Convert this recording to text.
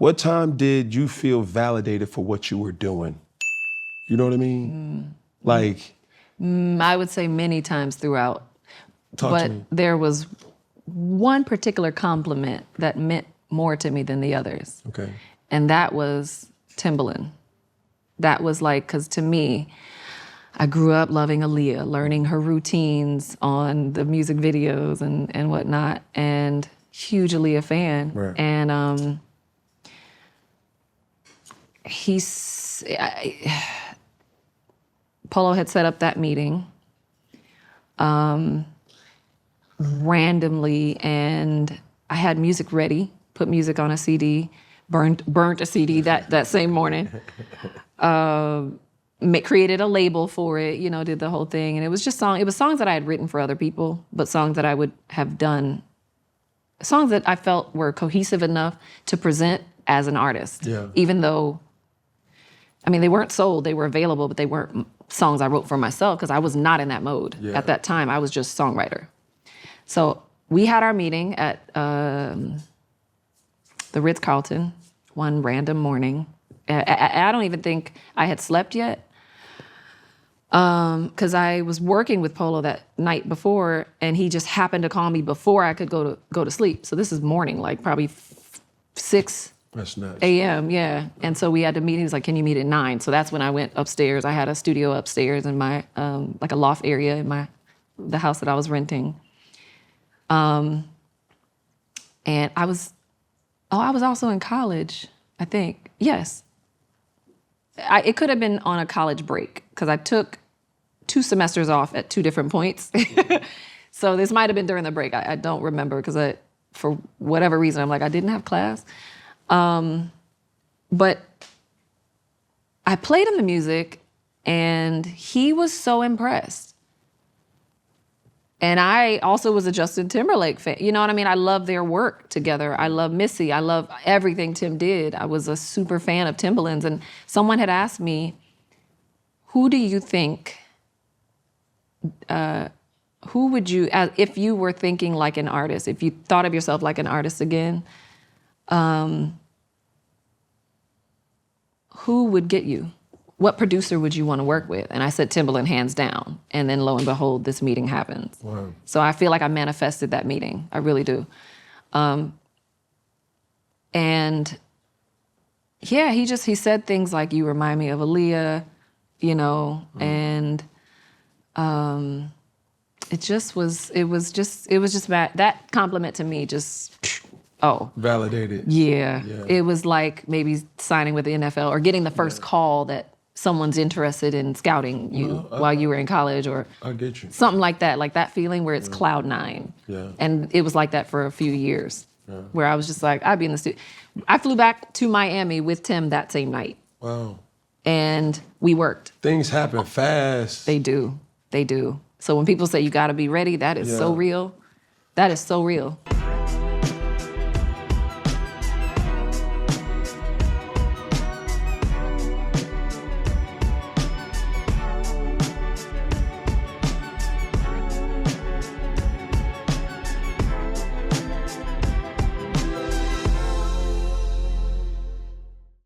What time did you feel validated for what you were doing? You know what I mean? Like, I would say many times throughout. talk to me. There was one particular compliment that meant more to me than the others. Okay. And that was Timbaland. That was like, because to me, I grew up loving Aaliyah, learning her routines on the music videos and whatnot, and huge Aaliyah fan. Right. And Polo had set up that meeting randomly, and I had music ready, put music on a CD, burnt a CD that same morning. Created a label for it, did the whole thing. And it was just songs that I had written for other people, but songs that I would have done, songs that I felt were cohesive enough to present as an artist. Yeah. Even though, they weren't sold, they were available, but they weren't songs I wrote for myself because I was not in that mode. Yeah. At that time. I was just songwriter. So we had our meeting at the Ritz-Carlton one random morning. I don't even think I had slept yet. Because I was working with Polo that night before, and he just happened to call me before I could go to sleep. So this is morning, like probably 6 That's nuts. a.m., yeah. And so we had to meet. He was like, can you meet at 9? So that's when I went upstairs. I had a studio upstairs in my, like a loft area in the house that I was renting. And I was also in college, I think. Yes. It could have been on a college break because I took 2 semesters off at 2 different points. So this might have been during the break. I don't remember because for whatever reason, I'm like, I didn't have class. But I played him the music and he was so impressed. And I also was a Justin Timberlake fan. You know what I mean? I love their work together. I love Missy. I love everything Tim did. I was a super fan of Timbaland's. And someone had asked me, who do you think, who would you, if you were thinking like an artist, if you thought of yourself like an artist again, who would get you? What producer would you want to work with? And I said Timbaland, hands down. And then lo and behold, this meeting happens. Wow. So I feel like I manifested that meeting. I really do. And yeah, he said things like, you remind me of Aaliyah, and it was just that compliment to me just, Validated. Yeah. It was like maybe signing with the NFL or getting the first call that someone's interested in scouting you while you were in college or I get you. something like that feeling where it's cloud 9. Yeah. And it was like that for a few years where I was just like, I'd be in the studio. I flew back to Miami with Tim that same night. Wow. And we worked. Things happen fast. They do. So when people say you gotta be ready, that is so real. That is so real.